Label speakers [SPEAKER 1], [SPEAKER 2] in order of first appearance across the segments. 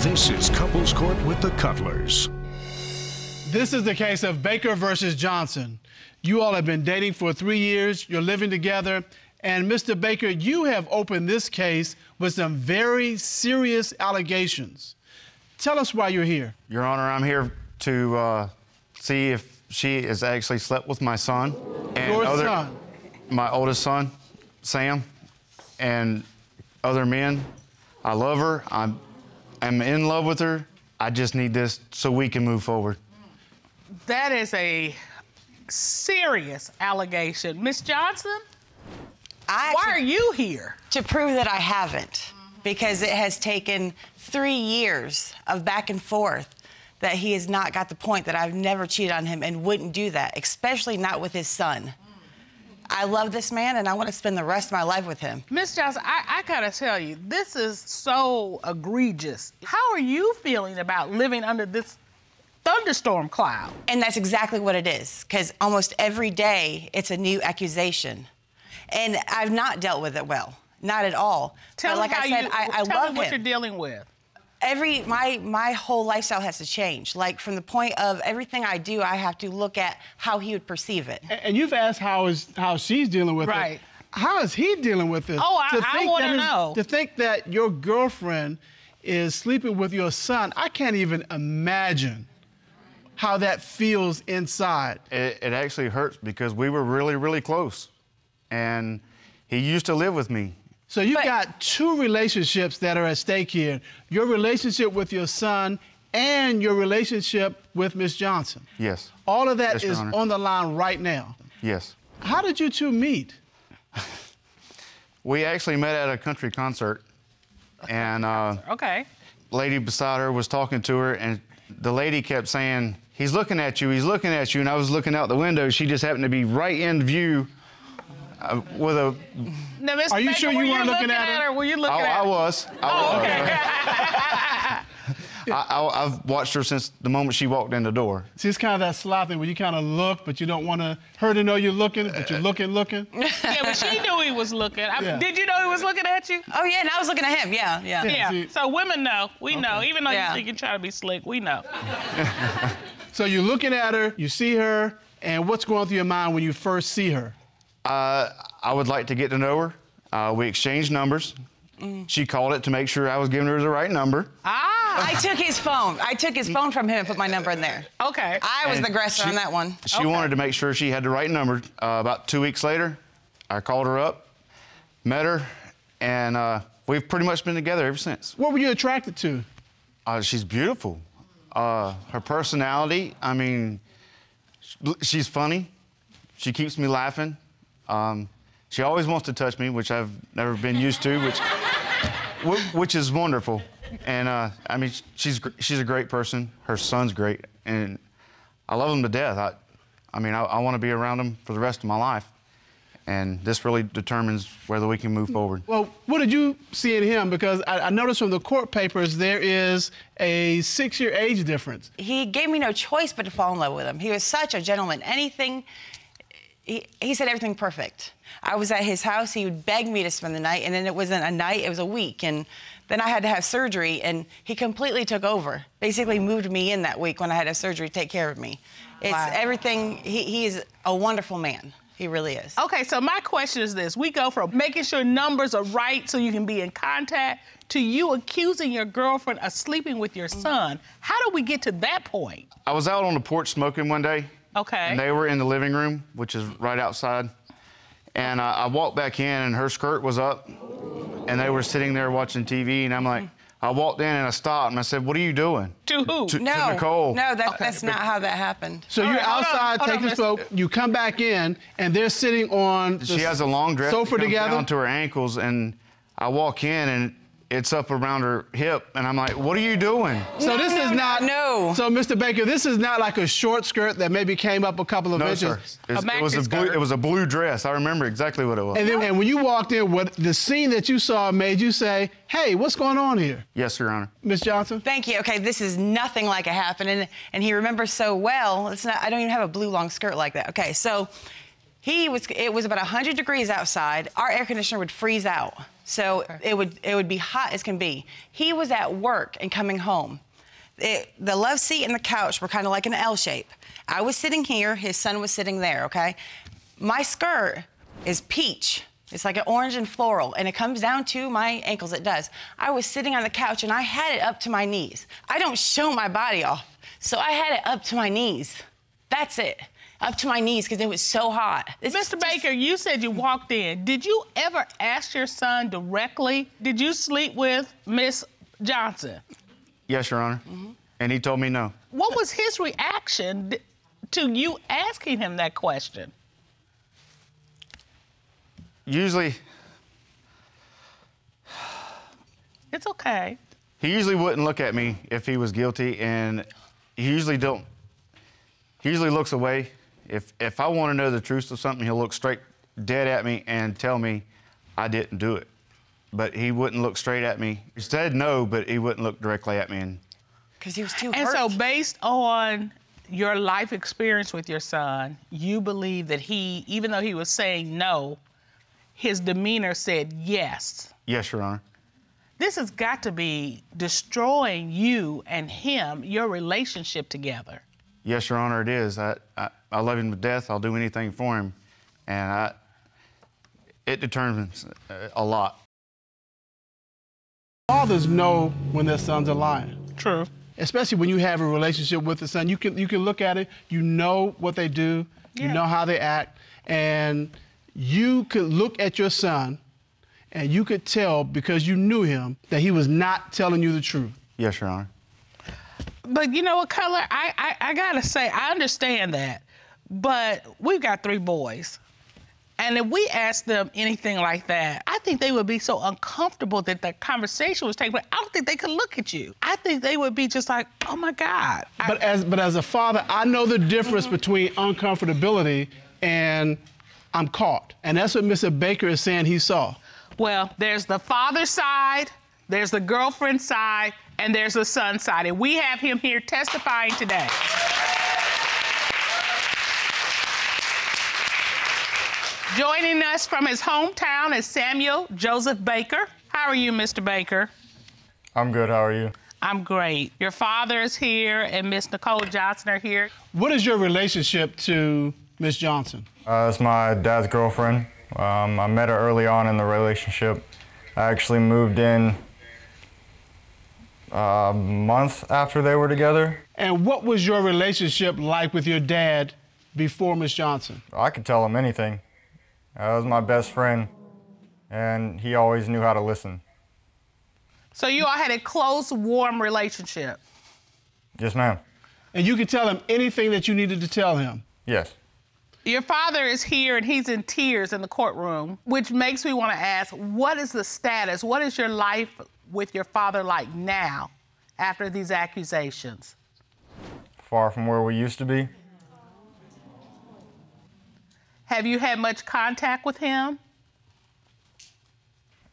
[SPEAKER 1] This is Couples Court with the Cutlers.
[SPEAKER 2] This is the case of Baker versus Johnson. You all have been dating for 3 years. You're living together. And Mr. Baker, you have opened this case with some very serious allegations. Tell us why you're here.
[SPEAKER 3] Your Honor, I'm here to see if she has actually slept with my son. And
[SPEAKER 2] Your son?
[SPEAKER 3] My oldest son, Sam, and other men. I love her. I'm in love with her. I just need this so we can move forward.
[SPEAKER 4] That is a serious allegation. Miss Johnson, why are you here?
[SPEAKER 5] To prove that I haven't, because it has taken 3 years of back and forth that he has not got the point that I've never cheated on him and wouldn't do that, especially not with his son. I love this man, and I want to spend the rest of my life with him.
[SPEAKER 4] Miss Johnson, I gotta tell you, this is so egregious. How are you feeling about living under this thunderstorm cloud?
[SPEAKER 5] And that's exactly what it is, because almost every day it's a new accusation. And I've not dealt with it well, not at all.
[SPEAKER 4] Tell
[SPEAKER 5] but
[SPEAKER 4] me
[SPEAKER 5] like I said, I love
[SPEAKER 4] what
[SPEAKER 5] him.
[SPEAKER 4] you're dealing with.
[SPEAKER 5] My whole lifestyle has to change. Like, from the point of everything I do, I have to look at how he would perceive it.
[SPEAKER 2] And you've asked how she's dealing with
[SPEAKER 4] Right.
[SPEAKER 2] it. How is he dealing with it?
[SPEAKER 4] Oh, I want to know.
[SPEAKER 2] To think that your girlfriend is sleeping with your son, I can't even imagine how that feels inside.
[SPEAKER 3] It actually hurts because we were really, really close. And he used to live with me.
[SPEAKER 2] So you've got 2 relationships that are at stake here. Your relationship with your son and your relationship with Miss Johnson.
[SPEAKER 3] Yes.
[SPEAKER 2] All of that
[SPEAKER 3] Yes, Your
[SPEAKER 2] is
[SPEAKER 3] Honor.
[SPEAKER 2] on the line right now.
[SPEAKER 3] Yes.
[SPEAKER 2] How did you two meet?
[SPEAKER 3] We actually met at a country concert. And
[SPEAKER 4] Okay.
[SPEAKER 3] lady beside her was talking to her, and the lady kept saying, "He's looking at you, he's looking at you." And I was looking out the window. She just happened to be right in view with a...
[SPEAKER 4] Now, Mr.
[SPEAKER 2] Are you
[SPEAKER 4] Baker,
[SPEAKER 2] sure you
[SPEAKER 4] were
[SPEAKER 2] weren't looking at her?
[SPEAKER 4] Were you looking at her?
[SPEAKER 3] I was.
[SPEAKER 4] Oh, okay.
[SPEAKER 3] I've watched her since the moment she walked in the door.
[SPEAKER 2] See, it's kind of that sly thing where you kind of look, but you don't want her to know you're looking, but you're looking.
[SPEAKER 4] Yeah, but she knew he was looking.
[SPEAKER 2] Yeah.
[SPEAKER 4] Did you know he was looking at you?
[SPEAKER 5] Oh, yeah, and I was looking at him, yeah.
[SPEAKER 4] Yeah.
[SPEAKER 2] see-
[SPEAKER 4] So women know. We know. Even though
[SPEAKER 5] Yeah.
[SPEAKER 4] you think you're trying to be slick, we know.
[SPEAKER 2] So you're looking at her, you see her, and what's going through your mind when you first see her?
[SPEAKER 3] I would like to get to know her. We exchanged numbers. She called it to make sure I was giving her the right number.
[SPEAKER 4] Ah.
[SPEAKER 5] I took his phone. I took his phone from him and put my number in there.
[SPEAKER 4] Okay.
[SPEAKER 5] I was
[SPEAKER 3] And
[SPEAKER 5] the aggressor on that one.
[SPEAKER 3] She wanted to make sure she had the right number. About 2 weeks later, I called her up, met her, and we've pretty much been together ever since.
[SPEAKER 2] What were you attracted to?
[SPEAKER 3] She's beautiful. Her personality, I mean, she's funny. She keeps me laughing. She always wants to touch me, which I've never been used to, which is wonderful. And I mean, she's a great person. Her son's great, and I love him to death. I mean, I want to be around him for the rest of my life. And this really determines whether we can move forward.
[SPEAKER 2] Well, what did you see in him? Because I noticed from the court papers there is a 6-year age difference.
[SPEAKER 5] He gave me no choice but to fall in love with him. He was such a gentleman. Anything, he said everything perfect. I was at his house, he would beg me to spend the night, and then it wasn't a night, it was a week. And then I had to have surgery, and he completely took over. Basically moved me in that week when I had to have surgery to take care of me. It's everything, he is a wonderful man. He really is.
[SPEAKER 4] Okay, so my question is this. We go from making sure numbers are right so you can be in contact to you accusing your girlfriend of sleeping with your son. How do we get to that point?
[SPEAKER 3] I was out on the porch smoking one day.
[SPEAKER 4] Okay.
[SPEAKER 3] And they were in the living room, which is right outside. And I walked back in, and her skirt was up, and they were sitting there watching TV, and I'm like, I walked in and I stopped, and I said, "What are you doing?"
[SPEAKER 4] To who?
[SPEAKER 3] To Nicole.
[SPEAKER 5] No, that's not how that happened.
[SPEAKER 2] So you're outside taking a smoke, you come back in, and they're sitting on the
[SPEAKER 3] She has a long dress
[SPEAKER 2] sofa
[SPEAKER 3] that comes
[SPEAKER 2] together?
[SPEAKER 3] down to her ankles, and I walk in, and it's up around her hip, and I'm like, "What are you doing?"
[SPEAKER 2] So this is not...
[SPEAKER 5] No.
[SPEAKER 2] So, Mr. Baker, this is not like a short skirt that maybe came up a couple of
[SPEAKER 3] No,
[SPEAKER 2] inches.
[SPEAKER 3] sir. It
[SPEAKER 4] maxi
[SPEAKER 3] was
[SPEAKER 4] skirt.
[SPEAKER 3] it was a blue dress. I remember exactly what it was.
[SPEAKER 2] And when you walked in, what the scene that you saw made you say, "Hey, what's going on here?"
[SPEAKER 3] Yes, Your Honor.
[SPEAKER 2] Miss Johnson?
[SPEAKER 5] Thank you. Okay, this is nothing like it happened, and he remembers so well. It's not. I don't even have a blue long skirt like that. Okay, so it was about 100 degrees outside. Our air conditioner would freeze out. So it would be hot as can be. He was at work and coming home. The love seat and the couch were kind of like an L shape. I was sitting here, his son was sitting there, okay? My skirt is peach. It's like an orange and floral, and it comes down to my ankles, it does. I was sitting on the couch, and I had it up to my knees. I don't show my body off, so I had it up to my knees. That's it, up to my knees, because it was so hot.
[SPEAKER 4] Mr. Baker, you said you walked in. Did you ever ask your son directly, did you sleep with Miss Johnson?
[SPEAKER 3] Yes, Your Honor. And he told me no.
[SPEAKER 4] What was his reaction to you asking him that question?
[SPEAKER 3] Usually,
[SPEAKER 4] It's okay.
[SPEAKER 3] he usually wouldn't look at me if he was guilty, and he usually looks away. If I want to know the truth of something, he'll look straight dead at me and tell me I didn't do it. But he wouldn't look straight at me. He said no, but he wouldn't look directly at me.
[SPEAKER 5] Because he was too hurt.
[SPEAKER 4] And so based on your life experience with your son, you believe that he, even though he was saying no, his demeanor said yes.
[SPEAKER 3] Yes, Your Honor.
[SPEAKER 4] This has got to be destroying you and him, your relationship together.
[SPEAKER 3] Yes, Your Honor, it is. I love him to death. I'll do anything for him. And it determines a lot.
[SPEAKER 2] Fathers know when their sons are lying.
[SPEAKER 4] True.
[SPEAKER 2] Especially when you have a relationship with the son. You can look at it, you know what they do, you know how they act, and you could look at your son and you could tell, because you knew him, that he was not telling you the truth.
[SPEAKER 3] Yes, Your Honor.
[SPEAKER 4] But you know what, Color? I gotta say, I understand that, but we've got 3 boys. And if we asked them anything like that, I think they would be so uncomfortable that the conversation was taking place. I don't think they could look at you. I think they would be just like, oh my God.
[SPEAKER 2] But as a father, I know the difference between uncomfortability and I'm caught. And that's what Mr. Baker is saying he saw.
[SPEAKER 4] Well, there's the father side, there's the girlfriend side, and there's the son side. And we have him here testifying today. Joining us from his hometown is Samuel Joseph Baker. How are you, Mr. Baker?
[SPEAKER 6] I'm good, how are you?
[SPEAKER 4] I'm great. Your father is here and Miss Nicole Johnson are here.
[SPEAKER 2] What is your relationship to Miss Johnson?
[SPEAKER 6] It's my dad's girlfriend. I met her early on in the relationship. I actually moved in a month after they were together.
[SPEAKER 2] And what was your relationship like with your dad before Miss Johnson?
[SPEAKER 6] I could tell him anything. He was my best friend, and he always knew how to listen.
[SPEAKER 4] So you all had a close, warm relationship?
[SPEAKER 6] Yes, ma'am.
[SPEAKER 2] And you could tell him anything that you needed to tell him?
[SPEAKER 6] Yes.
[SPEAKER 4] Your father is here and he's in tears in the courtroom, which makes me want to ask, what is the status? What is your life with your father like now after these accusations?
[SPEAKER 6] Far from where we used to be.
[SPEAKER 4] Have you had much contact with him?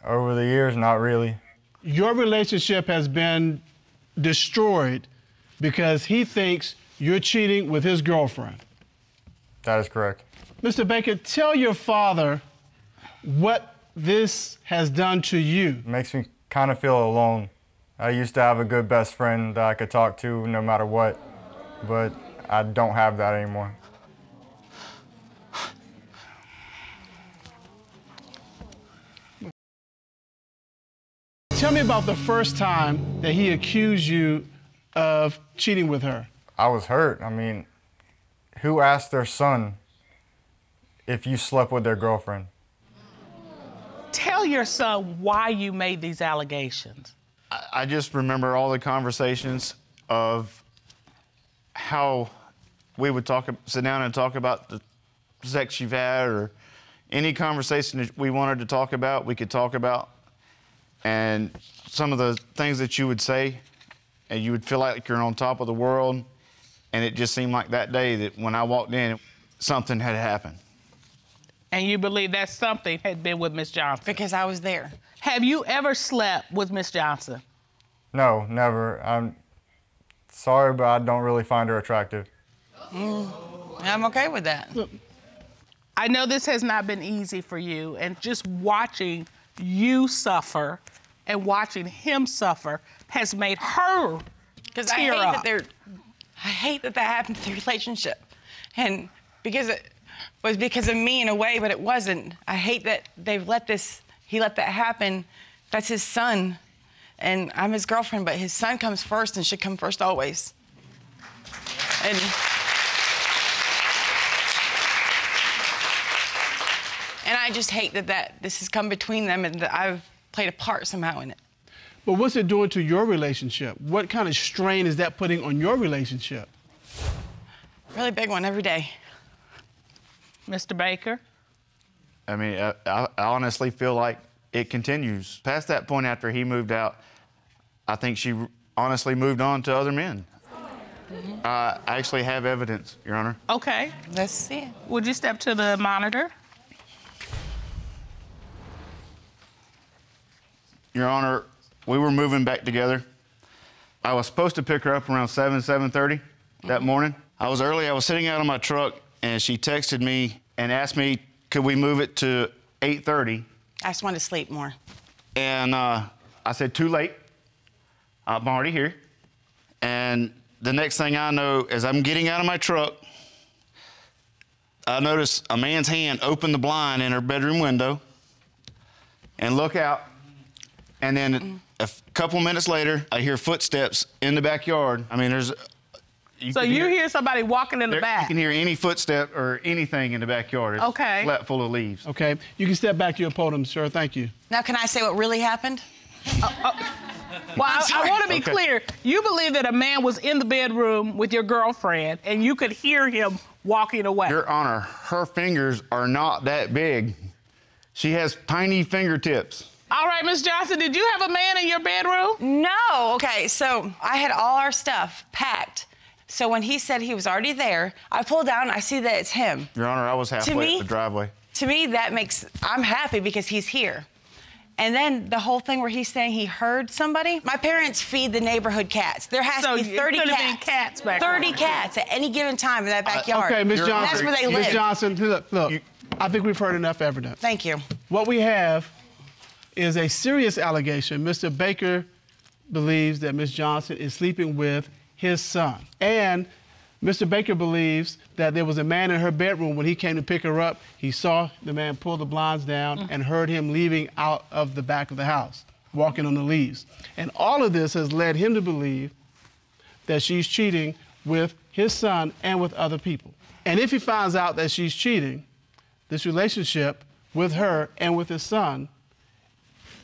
[SPEAKER 6] Over the years, not really.
[SPEAKER 2] Your relationship has been destroyed because he thinks you're cheating with his girlfriend.
[SPEAKER 6] That is correct.
[SPEAKER 2] Mr. Baker, tell your father what this has done to you.
[SPEAKER 6] It makes me kind of feel alone. I used to have a good best friend that I could talk to no matter what, but I don't have that anymore.
[SPEAKER 2] Tell me about the first time that he accused you of cheating with her.
[SPEAKER 6] I was hurt. I mean, who asked their son if you slept with their girlfriend?
[SPEAKER 4] Tell your son why you made these allegations.
[SPEAKER 3] I just remember all the conversations of how we would sit down and talk about the sex you've had, or any conversation that we wanted to talk about, we could talk about. And some of the things that you would say, and you would feel like you're on top of the world. And it just seemed like that day that when I walked in, something had happened.
[SPEAKER 4] And you believe that something had been with Miss Johnson?
[SPEAKER 5] Because I was there.
[SPEAKER 4] Have you ever slept with Miss Johnson?
[SPEAKER 6] No, never. I'm sorry, but I don't really find her attractive.
[SPEAKER 5] I'm okay with that.
[SPEAKER 4] I know this has not been easy for you, and just watching you suffer and watching him suffer has made her tear up.
[SPEAKER 5] I hate that happened to the relationship. And because it was because of me in a way, but it wasn't. I hate that he let that happen. That's his son. And I'm his girlfriend, but his son comes first and should come first always. And I just hate that this has come between them and that I've played a part somehow in it.
[SPEAKER 2] But what's it doing to your relationship? What kind of strain is that putting on your relationship?
[SPEAKER 5] Really big one every day.
[SPEAKER 4] Mr. Baker?
[SPEAKER 3] I mean, I honestly feel like it continues. Past that point after he moved out, I think she honestly moved on to other men. I actually have evidence, Your Honor.
[SPEAKER 4] Okay.
[SPEAKER 5] Let's see it.
[SPEAKER 4] Would you step to the monitor?
[SPEAKER 3] Your Honor, we were moving back together. I was supposed to pick her up around 7:30 that morning. I was early, I was sitting out on my truck, and she texted me and asked me, could we move it to 8:30?
[SPEAKER 5] I just wanted to sleep more.
[SPEAKER 3] And I said, too late. I'm already here. And the next thing I know, as I'm getting out of my truck, I notice a man's hand open the blind in her bedroom window and look out. And then a couple minutes later, I hear footsteps in the backyard. I mean,
[SPEAKER 4] So you hear somebody walking in the back?
[SPEAKER 3] You can hear any footstep or anything in the backyard. It's
[SPEAKER 4] okay.
[SPEAKER 3] Flat full of leaves.
[SPEAKER 2] Okay. You can step back to your podium, sir. Thank you.
[SPEAKER 5] Now, can I say what really happened?
[SPEAKER 4] Well, I want to be clear. You believe that a man was in the bedroom with your girlfriend and you could hear him walking away.
[SPEAKER 3] Your Honor, her fingers are not that big. She has tiny fingertips.
[SPEAKER 4] All right, Miss Johnson, did you have a man in your bedroom?
[SPEAKER 5] No. Okay, so I had all our stuff packed. So when he said he was already there, I pull down, I see that it's him.
[SPEAKER 3] Your Honor, I was halfway up the driveway.
[SPEAKER 5] To me, I'm happy because he's here. And then the whole thing where he's saying he heard somebody. My parents feed the neighborhood cats. There has to be 30 cats.
[SPEAKER 4] Been cats back
[SPEAKER 5] 30 cats at any given time in that backyard.
[SPEAKER 2] Okay, Ms. Johnson.
[SPEAKER 5] That's where they live.
[SPEAKER 2] Ms. Johnson, look, I think we've heard enough evidence.
[SPEAKER 5] Thank you.
[SPEAKER 2] What we have is a serious allegation. Mr. Baker believes that Ms. Johnson is sleeping with his son. And Mr. Baker believes that there was a man in her bedroom when he came to pick her up. He saw the man pull the blinds down and heard him leaving out of the back of the house, walking on the leaves. And all of this has led him to believe that she's cheating with his son and with other people. And if he finds out that she's cheating, this relationship with her and with his son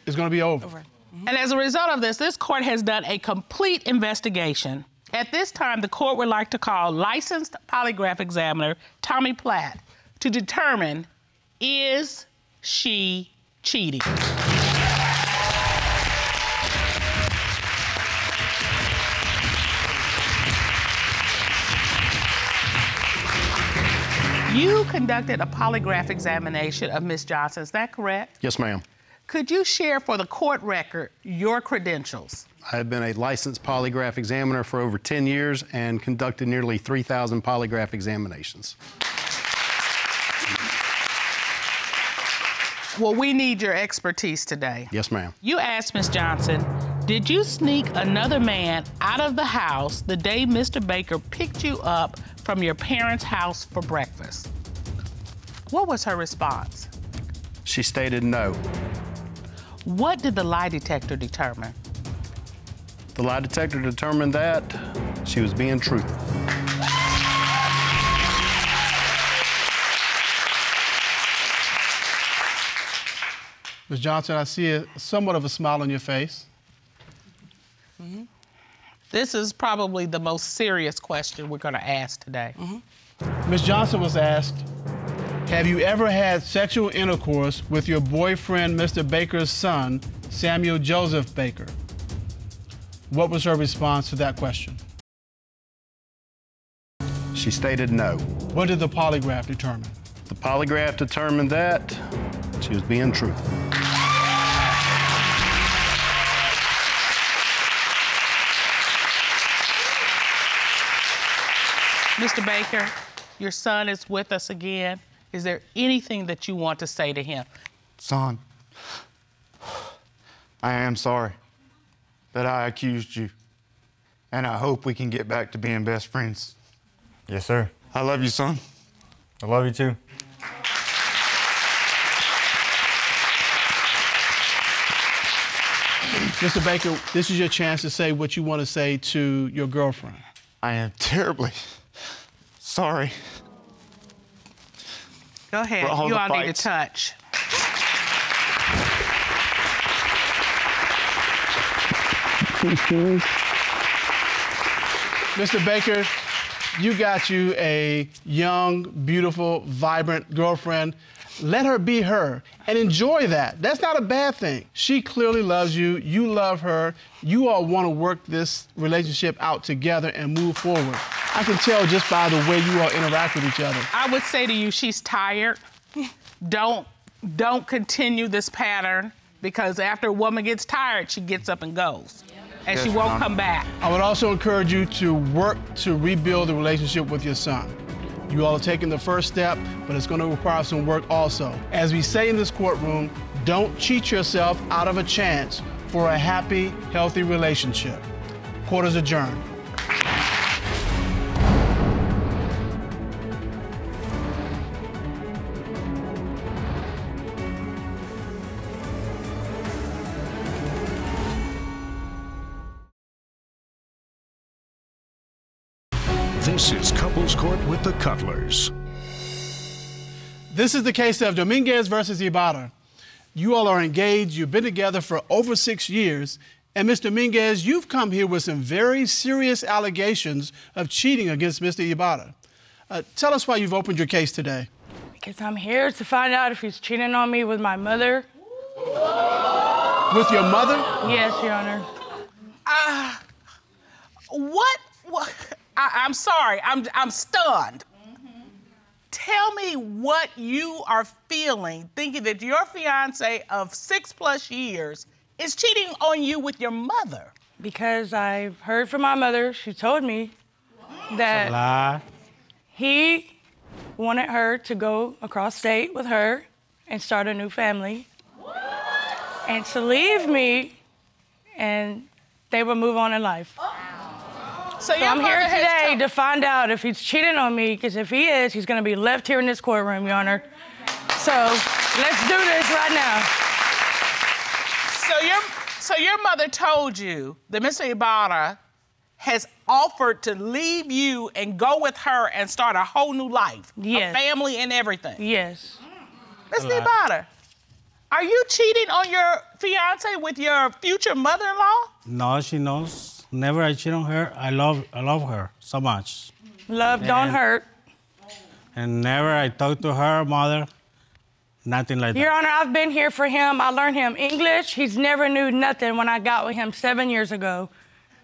[SPEAKER 2] is going to be over.
[SPEAKER 4] And as a result of this court has done a complete investigation. At this time, the court would like to call licensed polygraph examiner Tommy Platt to determine, is she cheating? You conducted a polygraph examination of Ms. Johnson, is that correct?
[SPEAKER 7] Yes, ma'am.
[SPEAKER 4] Could you share for the court record your credentials?
[SPEAKER 7] I have been a licensed polygraph examiner for over 10 years and conducted nearly 3,000 polygraph examinations.
[SPEAKER 4] Well, we need your expertise today.
[SPEAKER 7] Yes, ma'am.
[SPEAKER 4] You asked Ms. Johnson, did you sneak another man out of the house the day Mr. Baker picked you up from your parents' house for breakfast? What was her response?
[SPEAKER 7] She stated no.
[SPEAKER 4] What did the lie detector determine?
[SPEAKER 7] The lie detector determined that she was being truthful.
[SPEAKER 2] Ms. Johnson, I see somewhat of a smile on your face.
[SPEAKER 4] This is probably the most serious question we're going to ask today.
[SPEAKER 2] Ms. Johnson was asked, have you ever had sexual intercourse with your boyfriend, Mr. Baker's son, Samuel Joseph Baker? What was her response to that question?
[SPEAKER 7] She stated no.
[SPEAKER 2] What did the polygraph determine?
[SPEAKER 7] The polygraph determined that she was being truthful.
[SPEAKER 4] Mr. Baker, your son is with us again. Is there anything that you want to say to him?
[SPEAKER 3] Son, I am sorry that I accused you, and I hope we can get back to being best friends.
[SPEAKER 6] Yes, sir.
[SPEAKER 3] I love you, son.
[SPEAKER 6] I love you too.
[SPEAKER 2] Mr. Baker, this is your chance to say what you want to say to your girlfriend.
[SPEAKER 3] I am terribly sorry.
[SPEAKER 4] Go ahead.
[SPEAKER 3] For all
[SPEAKER 4] You
[SPEAKER 3] the
[SPEAKER 4] all need to
[SPEAKER 3] fights.
[SPEAKER 4] touch.
[SPEAKER 2] Mr. Baker, you got you a young, beautiful, vibrant girlfriend. Let her be her and enjoy that. That's not a bad thing. She clearly loves you. You love her. You all want to work this relationship out together and move forward. I can tell just by the way you all interact with each other.
[SPEAKER 4] I would say to you, she's tired. Don't continue this pattern, because after a woman gets tired, she gets up and goes. And she won't come back.
[SPEAKER 2] I would also encourage you to work to rebuild the relationship with your son. You all are taking the first step, but it's going to require some work also. As we say in this courtroom, don't cheat yourself out of a chance for a happy, healthy relationship. Court is adjourned.
[SPEAKER 1] This is Couples Court with the Cutlers.
[SPEAKER 2] This is the case of Dominguez versus Ybarra. You all are engaged. You've been together for over 6 years. And Ms. Dominguez, you've come here with some very serious allegations of cheating against Mr. Ybarra. Tell us why you've opened your case today.
[SPEAKER 8] Because I'm here to find out if he's cheating on me with my mother.
[SPEAKER 2] With your mother?
[SPEAKER 8] Yes, Your Honor.
[SPEAKER 4] What? I'm sorry. I'm stunned. Tell me what you are feeling, thinking that your fiance of 6+ years is cheating on you with your mother.
[SPEAKER 8] Because I heard from my mother, she told me that he wanted her to go across state with her and start a new family and to leave me, and they would move on in life. So I'm here today to find out if he's cheating on me, because if he is, he's going to be left here in this courtroom, Your Honor. So let's do this right now.
[SPEAKER 4] So your mother told you that Mr. Ybarra has offered to leave you and go with her and start a whole new life,
[SPEAKER 8] Yes.
[SPEAKER 4] a family and everything.
[SPEAKER 8] Yes.
[SPEAKER 4] Mr. Ybarra, are you cheating on your fiance with your future mother-in-law?
[SPEAKER 9] No, she knows. Never I cheat on her. I love her so much.
[SPEAKER 8] Love don't hurt.
[SPEAKER 9] And never I talk to her mother, nothing like
[SPEAKER 8] Your
[SPEAKER 9] that.
[SPEAKER 8] Honor, I've been here for him. I learned him English. He's never knew nothing when I got with him 7 years ago.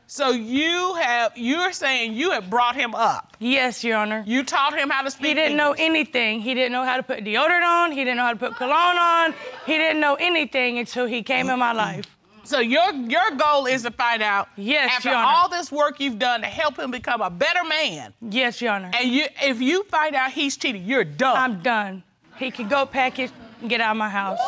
[SPEAKER 4] So you're saying you have brought him up?
[SPEAKER 8] Yes, Your Honor.
[SPEAKER 4] You taught him how to speak
[SPEAKER 8] He didn't know
[SPEAKER 4] English.
[SPEAKER 8] anything. He didn't know how to put deodorant on. He didn't know how to put cologne on. He didn't know anything until he came in my life.
[SPEAKER 4] So your goal is to find out,
[SPEAKER 8] Yes,
[SPEAKER 4] after
[SPEAKER 8] Your Honor.
[SPEAKER 4] all this work you've done to help him become a better man,
[SPEAKER 8] Yes, Your Honor.
[SPEAKER 4] and if you find out he's cheating, you're done.
[SPEAKER 8] I'm done. He can go pack it and get out of my house.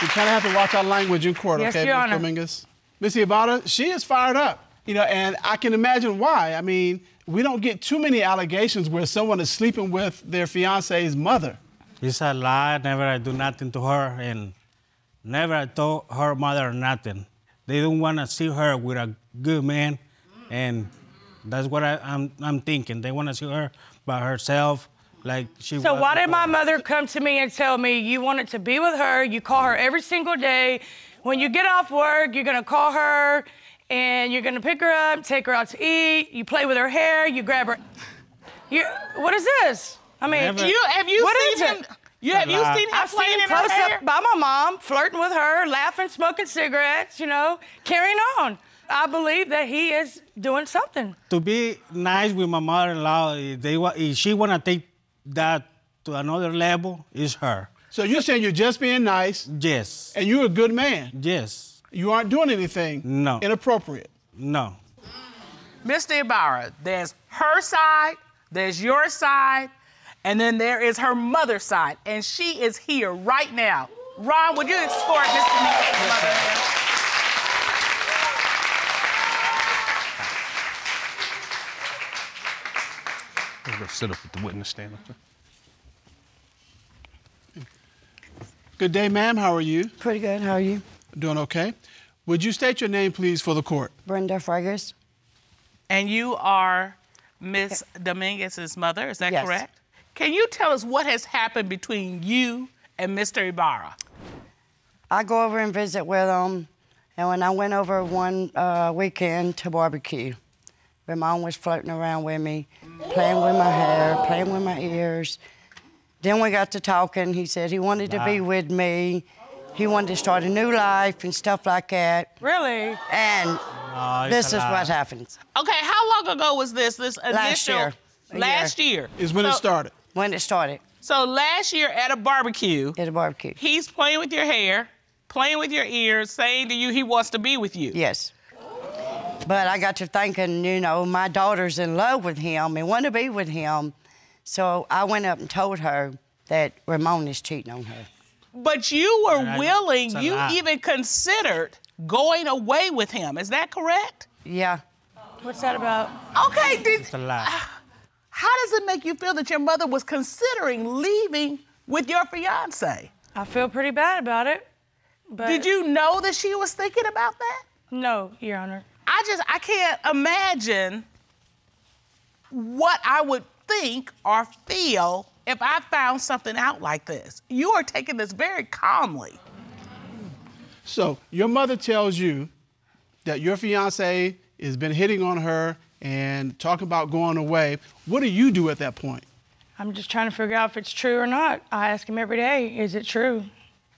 [SPEAKER 2] We kind of have to watch our language in court,
[SPEAKER 8] Yes,
[SPEAKER 2] okay,
[SPEAKER 8] Your
[SPEAKER 2] Ms.
[SPEAKER 8] Honor.
[SPEAKER 2] Dominguez? Ms. Ybarra, she is fired up, and I can imagine why. I mean, we don't get too many allegations where someone is sleeping with their fiance's mother.
[SPEAKER 9] It's a lie. Never I do nothing to her, and never I told her mother nothing. They don't want to see her with a good man, and that's what I'm thinking. They want to see her by herself, like she was.
[SPEAKER 8] So why did my mother come to me and tell me you wanted to be with her, you call her every single day, when you get off work, you're gonna call her, and you're gonna pick her up, take her out to eat, you play with her hair, you grab her. What is this? I mean,
[SPEAKER 9] Never.
[SPEAKER 4] Have you
[SPEAKER 8] What
[SPEAKER 4] seen
[SPEAKER 8] is
[SPEAKER 4] him?
[SPEAKER 8] it?
[SPEAKER 4] Have you seen him
[SPEAKER 8] I've
[SPEAKER 4] playing
[SPEAKER 8] seen
[SPEAKER 4] in her
[SPEAKER 8] close
[SPEAKER 4] hair?
[SPEAKER 8] up by my mom, flirting with her, laughing, smoking cigarettes, carrying on. I believe that he is doing something.
[SPEAKER 9] To be nice with my mother-in-law, if she want to take that to another level, it's her.
[SPEAKER 2] So you're saying you're just being nice,
[SPEAKER 9] Yes.
[SPEAKER 2] and you're a good man.
[SPEAKER 9] Yes.
[SPEAKER 2] You aren't doing anything
[SPEAKER 9] No.
[SPEAKER 2] inappropriate.
[SPEAKER 9] No.
[SPEAKER 4] Mr. Ybarra, there's her side, there's your side, and then there is her mother's side, and she is here right now Ron, would you escort Miss Dominguez's mother?
[SPEAKER 7] I'm going to sit up at the witness stand.
[SPEAKER 2] Good day, ma'am. How are you?
[SPEAKER 10] Pretty good. How are you?
[SPEAKER 2] Doing okay. Would you state your name, please, for the court?
[SPEAKER 10] Brenda Fragus.
[SPEAKER 4] And you are Miss Dominguez's mother, is that
[SPEAKER 10] Yes.
[SPEAKER 4] correct? Can you tell us what has happened between you and Mr. Ybarra?
[SPEAKER 10] I go over and visit with them, and when I went over one weekend to barbecue, Ramon was floating around with me, playing with my hair, playing with my ears. Then we got to talking. He said he wanted to be with me. He wanted to start a new life and stuff like that.
[SPEAKER 8] Really?
[SPEAKER 10] And this is what happens.
[SPEAKER 4] Okay, how long ago was this? This initial?
[SPEAKER 10] Last year.
[SPEAKER 4] Last year.
[SPEAKER 2] Is when it started.
[SPEAKER 10] When it started.
[SPEAKER 4] So last year at a barbecue.
[SPEAKER 10] At a barbecue.
[SPEAKER 4] He's playing with your hair, playing with your ears, saying to you he wants to be with you.
[SPEAKER 10] Yes. But I got to thinking, you know, my daughter's in love with him and want to be with him. So I went up and told her that Ramon is cheating on her.
[SPEAKER 4] But you were willing, you even considered going away with him. Is that correct?
[SPEAKER 10] Yeah.
[SPEAKER 8] What's that about?
[SPEAKER 4] Okay,
[SPEAKER 7] It's a lie.
[SPEAKER 4] how does it make you feel that your mother was considering leaving with your fiance?
[SPEAKER 8] I feel pretty bad about it. But
[SPEAKER 4] Did you know that she was thinking about that?
[SPEAKER 8] No, Your Honor.
[SPEAKER 4] I can't imagine what I would think or feel if I found something out like this. You are taking this very calmly.
[SPEAKER 2] So your mother tells you that your fiance has been hitting on her and talking about going away. What do you do at that point?
[SPEAKER 8] I'm just trying to figure out if it's true or not. I ask him every day, is it true?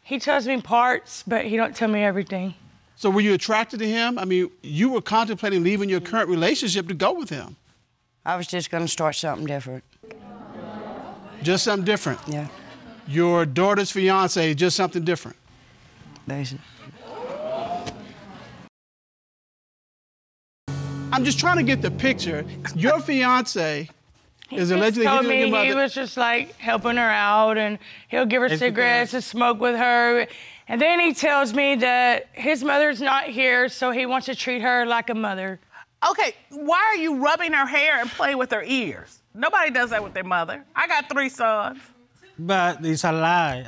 [SPEAKER 8] He tells me parts, but he don't tell me everything.
[SPEAKER 2] So were you attracted to him? I mean, you were contemplating leaving your current relationship to go with him.
[SPEAKER 10] I was just going to start something different.
[SPEAKER 2] Just something different?
[SPEAKER 10] Yeah.
[SPEAKER 2] Your daughter's fiance, just something different?
[SPEAKER 10] Basically.
[SPEAKER 2] I'm just trying to get the picture. Your fiance is allegedly
[SPEAKER 8] told
[SPEAKER 2] hitting on
[SPEAKER 8] me
[SPEAKER 2] your
[SPEAKER 8] he
[SPEAKER 2] mother.
[SPEAKER 8] was just like helping her out and he'll give her cigarettes and smoke with her. And then he tells me that his mother's not here, so he wants to treat her like a mother.
[SPEAKER 4] Okay, why are you rubbing her hair and playing with her ears? Nobody does that with their mother. I got 3 sons.
[SPEAKER 9] But it's a lie.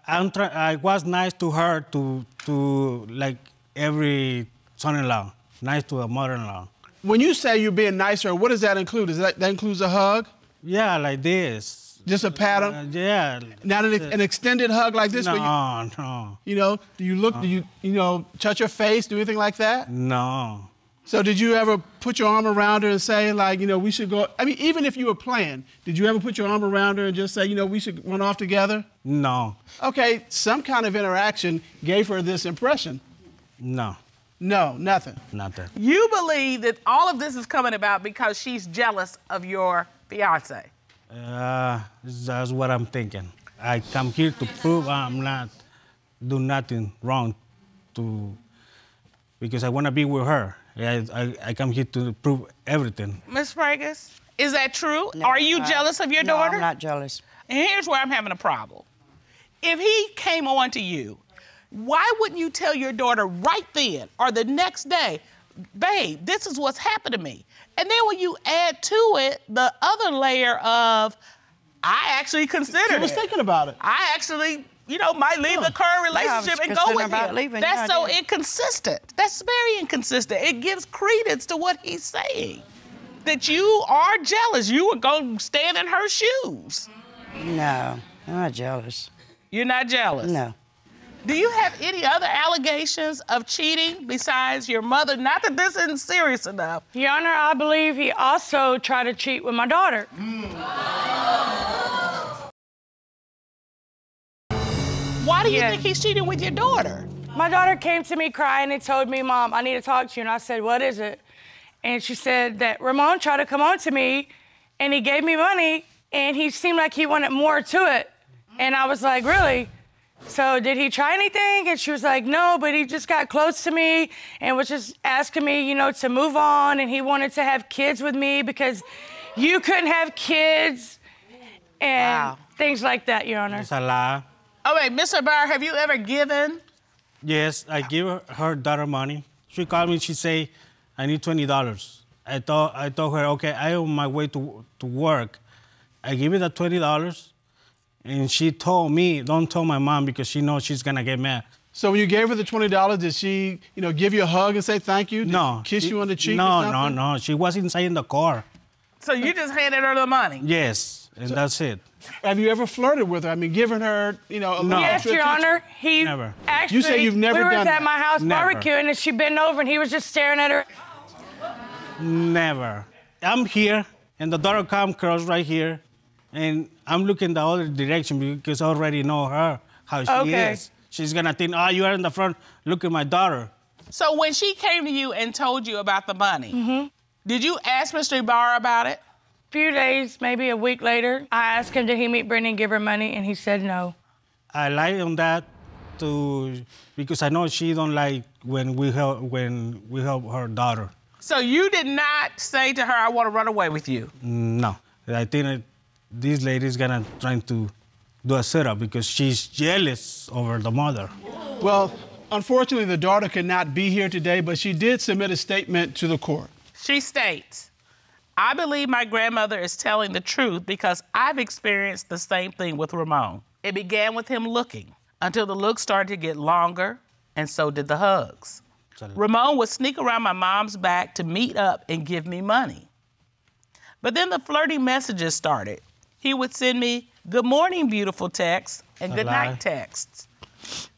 [SPEAKER 9] I was nice to her, to like every son-in-law, nice to a mother-in-law.
[SPEAKER 2] When you say you're being nice to her, what does that include? That includes a hug?
[SPEAKER 9] Yeah, like this.
[SPEAKER 2] Just a pat on?
[SPEAKER 9] Yeah.
[SPEAKER 2] Not an extended hug like this?
[SPEAKER 9] No, no.
[SPEAKER 2] You know, do you look, do you touch her face, do anything like that?
[SPEAKER 9] No.
[SPEAKER 2] So did you ever put your arm around her and say, like, we should go, I mean, even if you were playing, did you ever put your arm around her and just say, we should run off together?
[SPEAKER 9] No.
[SPEAKER 2] Okay, some kind of interaction gave her this impression.
[SPEAKER 9] No.
[SPEAKER 2] No, nothing.
[SPEAKER 9] Nothing.
[SPEAKER 4] You believe that all of this is coming about because she's jealous of your fiance.
[SPEAKER 9] That's what I'm thinking. I come here to prove I'm not do nothing wrong because I want to be with her. I come here to prove everything.
[SPEAKER 4] Ms. Fragus, is that true?
[SPEAKER 10] No,
[SPEAKER 4] Are you jealous of your daughter?
[SPEAKER 10] No, I'm not jealous.
[SPEAKER 4] And here's where I'm having a problem. If he came on to you, why wouldn't you tell your daughter right then or the next day, babe, this is what's happened to me? And then when you add to it the other layer of, I actually considered it.
[SPEAKER 2] She was thinking about it.
[SPEAKER 4] I actually, might leave the current relationship and go with him.
[SPEAKER 10] Leaving.
[SPEAKER 4] That's so inconsistent. That's very inconsistent. It gives credence to what he's saying. That you are jealous. You were going to stand in her shoes.
[SPEAKER 10] No, I'm not jealous.
[SPEAKER 4] You're not jealous?
[SPEAKER 10] No.
[SPEAKER 4] Do you have any other allegations of cheating besides your mother? Not that this isn't serious enough.
[SPEAKER 8] Your Honor, I believe he also tried to cheat with my daughter.
[SPEAKER 4] Why do you think he's cheating with your daughter?
[SPEAKER 8] My daughter came to me crying and told me, Mom, I need to talk to you. And I said, what is it? And she said that Ramon tried to come on to me and he gave me money and he seemed like he wanted more to it. And I was like, really? So did he try anything? And she was like, no, but he just got close to me and was just asking me, to move on. And he wanted to have kids with me because you couldn't have kids and things like that, Your Honor.
[SPEAKER 9] It's a lie.
[SPEAKER 4] Oh, wait, Mr. Barr, have you ever given?
[SPEAKER 9] Yes, I give her daughter money. She called me, she say, I need $20. I told her, okay, I on my way to work. I give her the $20, and she told me, don't tell my mom because she knows she's gonna get mad.
[SPEAKER 2] So when you gave her the $20, did she, give you a hug and say thank you?
[SPEAKER 9] No.
[SPEAKER 2] Kiss you on the cheek or something?
[SPEAKER 9] No. She was inside in the car.
[SPEAKER 4] So you just handed her the money?
[SPEAKER 9] Yes, and that's it.
[SPEAKER 2] Have you ever flirted with her? I mean, given her, a little
[SPEAKER 9] No.
[SPEAKER 8] Yes,
[SPEAKER 2] extra
[SPEAKER 8] Your
[SPEAKER 2] attention?
[SPEAKER 8] Honor. He
[SPEAKER 9] Never.
[SPEAKER 8] Actually,
[SPEAKER 2] You say you've never
[SPEAKER 8] we
[SPEAKER 2] done
[SPEAKER 8] was
[SPEAKER 2] that?
[SPEAKER 8] at my house
[SPEAKER 9] Never.
[SPEAKER 8] barbecuing, and she bent over, and he was just staring at her.
[SPEAKER 9] Never. I'm here, and the daughter come across right here, and I'm looking the other direction because I already know her, how she is. She's gonna think, oh, you are in the front, look at my daughter.
[SPEAKER 4] So when she came to you and told you about the money, did you ask Mr. Ibarra about it?
[SPEAKER 8] A few days, maybe a week later, I asked him, did he meet Brittany and give her money, and he said no.
[SPEAKER 9] I lied on that because I know she don't like when we help her daughter.
[SPEAKER 4] So you did not say to her, I want to run away with you?
[SPEAKER 9] No. I think that this lady's gonna try to do a setup because she's jealous over the mother.
[SPEAKER 2] Well, unfortunately, the daughter could not be here today, but she did submit a statement to the court.
[SPEAKER 4] She states, I believe my grandmother is telling the truth because I've experienced the same thing with Ramon. It began with him looking until the look started to get longer, and so did the hugs. Ramon would sneak around my mom's back to meet up and give me money. But then the flirty messages started. He would send me good morning, beautiful texts and good night texts.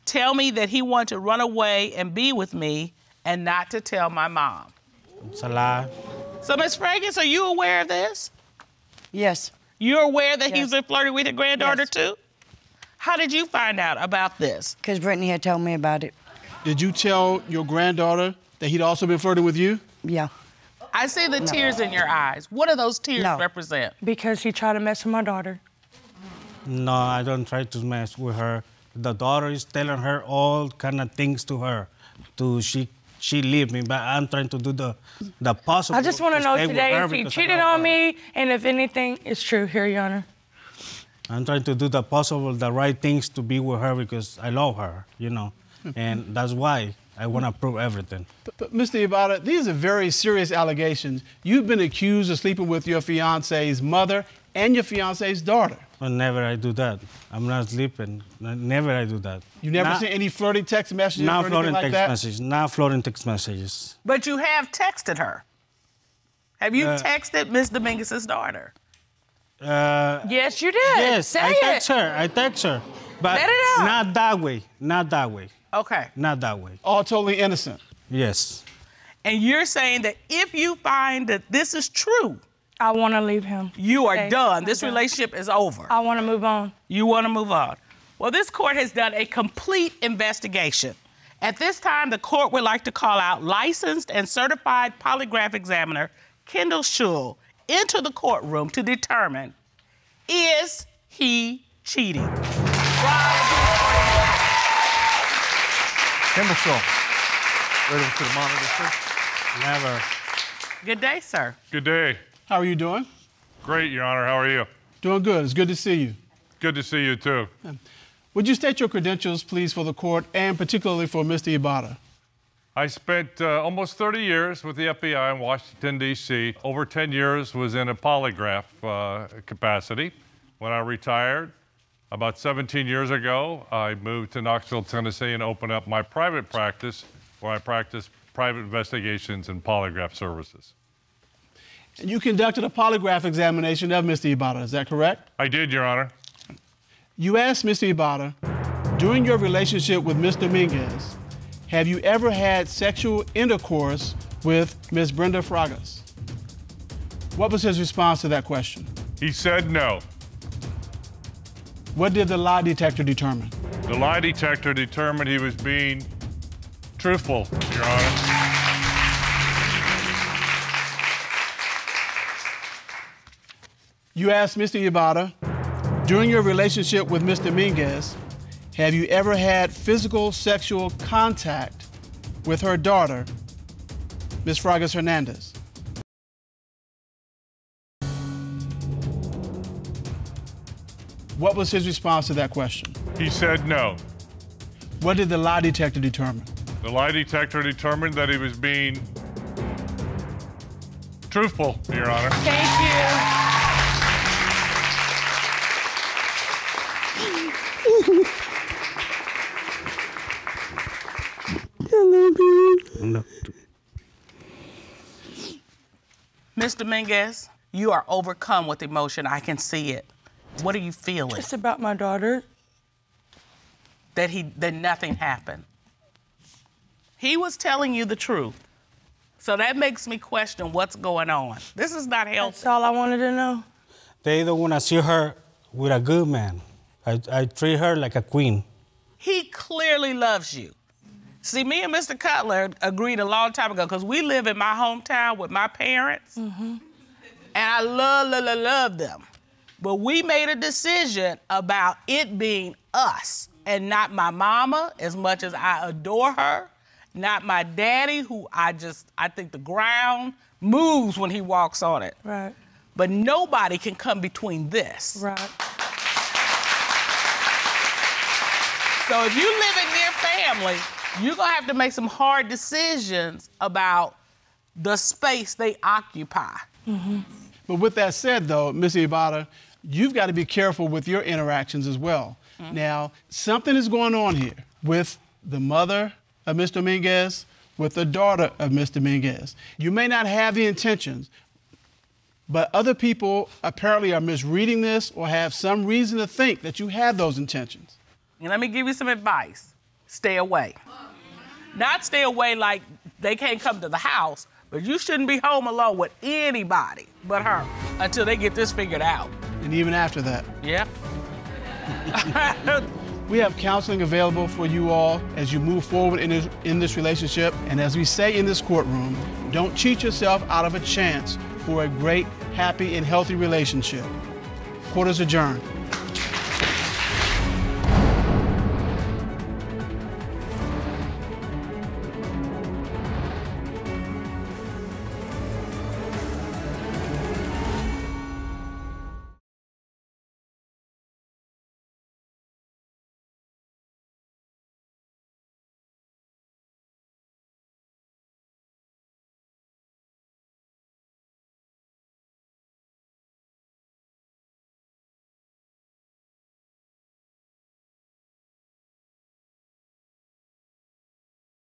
[SPEAKER 4] Tell me that he wanted to run away and be with me and not to tell my mom.
[SPEAKER 9] It's a lie.
[SPEAKER 4] So, Ms. Fragrance, are you aware of this?
[SPEAKER 10] Yes.
[SPEAKER 4] You're aware that he's been flirting with your granddaughter too? How did you find out about this?
[SPEAKER 10] Because Brittany had told me about it.
[SPEAKER 2] Did you tell your granddaughter that he'd also been flirting with you?
[SPEAKER 10] Yeah.
[SPEAKER 4] I see the tears in your eyes. What do those tears represent?
[SPEAKER 8] Because he tried to mess with my daughter.
[SPEAKER 9] No, I don't try to mess with her. The daughter is telling her all kind of things to her. She leave me, but I'm trying to do the possible.
[SPEAKER 8] I just want to know
[SPEAKER 9] stay with
[SPEAKER 8] today
[SPEAKER 9] her
[SPEAKER 8] if he
[SPEAKER 9] because I
[SPEAKER 8] cheated
[SPEAKER 9] love
[SPEAKER 8] on
[SPEAKER 9] her.
[SPEAKER 8] me, and if anything is true, here, Your Honor.
[SPEAKER 9] I'm trying to do the possible, the right things to be with her because I love her, and that's why I want to prove everything.
[SPEAKER 2] But Mr. Ibarra, these are very serious allegations. You've been accused of sleeping with your fiance's mother and your fiance's daughter.
[SPEAKER 9] Well, never I do that. I'm not sleeping. Never I do that.
[SPEAKER 2] You never seen any flirty text messages or
[SPEAKER 9] Not
[SPEAKER 2] anything
[SPEAKER 9] floating
[SPEAKER 2] like
[SPEAKER 9] text
[SPEAKER 2] that?
[SPEAKER 9] messages. Not floating text messages.
[SPEAKER 4] But you have texted her. Have you texted Ms. Dominguez's daughter?
[SPEAKER 8] Yes, you did.
[SPEAKER 9] Yes,
[SPEAKER 8] Say
[SPEAKER 9] I
[SPEAKER 8] it.
[SPEAKER 9] text her. But
[SPEAKER 8] Let it out.
[SPEAKER 9] not that way. Not that way.
[SPEAKER 4] Okay.
[SPEAKER 9] Not that way.
[SPEAKER 2] All totally innocent.
[SPEAKER 9] Yes.
[SPEAKER 4] And you're saying that if you find that this is true,
[SPEAKER 8] I want to leave him.
[SPEAKER 4] you are
[SPEAKER 8] Okay,
[SPEAKER 4] done.
[SPEAKER 8] I'm
[SPEAKER 4] This
[SPEAKER 8] done.
[SPEAKER 4] relationship is over.
[SPEAKER 8] I want to move on.
[SPEAKER 4] You want to move on. Well, this court has done a complete investigation. At this time, the court would like to call out licensed and certified polygraph examiner Kendall Schull into the courtroom to determine, is he cheating?
[SPEAKER 11] Kendall Schull. Right over to the monitor, sir.
[SPEAKER 9] Never.
[SPEAKER 4] Good day, sir.
[SPEAKER 12] Good day.
[SPEAKER 2] How are you doing?
[SPEAKER 12] Great, Your Honor. How are you?
[SPEAKER 2] Doing good. It's good to see you.
[SPEAKER 12] Good to see you, too.
[SPEAKER 2] Would you state your credentials, please, for the court, and particularly for Mr. Ibarra?
[SPEAKER 12] I spent almost 30 years with the FBI in Washington, D.C. Over 10 years was in a polygraph capacity. When I retired, about 17 years ago, I moved to Knoxville, Tennessee, and opened up my private practice where I practice private investigations and polygraph services.
[SPEAKER 2] And you conducted a polygraph examination of Mr. Ibarra, is that correct?
[SPEAKER 12] I did, Your Honor.
[SPEAKER 2] You asked Mr. Ibarra, during your relationship with Ms. Dominguez, have you ever had sexual intercourse with Ms. Brenda Fragas? What was his response to that question?
[SPEAKER 12] He said no.
[SPEAKER 2] What did the lie detector determine?
[SPEAKER 12] The lie detector determined he was being truthful, Your Honor.
[SPEAKER 2] You asked Mr. Ibarra, during your relationship with Ms. Dominguez, have you ever had physical sexual contact with her daughter, Ms. Fragas Hernandez? What was his response to that question?
[SPEAKER 12] He said no.
[SPEAKER 2] What did the lie detector determine?
[SPEAKER 12] The lie detector determined that he was being truthful, Your Honor.
[SPEAKER 8] Thank you.
[SPEAKER 4] Ms. Dominguez, you are overcome with emotion. I can see it. What are you feeling?
[SPEAKER 8] It's about my daughter.
[SPEAKER 4] That nothing happened. He was telling you the truth. So that makes me question what's going on. This is not healthy.
[SPEAKER 8] That's all I wanted to know.
[SPEAKER 9] They don't want to see her with a good man. I treat her like a queen.
[SPEAKER 4] He clearly loves you. See, me and Mr. Cutler agreed a long time ago because we live in my hometown with my parents, and I love them. But we made a decision about it being us and not my mama, as much as I adore her, not my daddy, who I think the ground moves when he walks on it.
[SPEAKER 8] Right.
[SPEAKER 4] But nobody can come between this.
[SPEAKER 8] Right.
[SPEAKER 4] So if you live in near family, you're gonna have to make some hard decisions about the space they occupy.
[SPEAKER 2] But with that said, though, Ms. Ibarra, you've got to be careful with your interactions as well. Now, something is going on here with the mother of Ms. Dominguez, with the daughter of Ms. Dominguez. You may not have the intentions, but other people apparently are misreading this or have some reason to think that you have those intentions.
[SPEAKER 4] And let me give you some advice. Stay away. Not stay away like they can't come to the house, but you shouldn't be home alone with anybody but her until they get this figured out.
[SPEAKER 2] And even after that.
[SPEAKER 4] Yeah.
[SPEAKER 2] We have counseling available for you all as you move forward in this relationship. And as we say in this courtroom, don't cheat yourself out of a chance for a great, happy, and healthy relationship. Court is adjourned.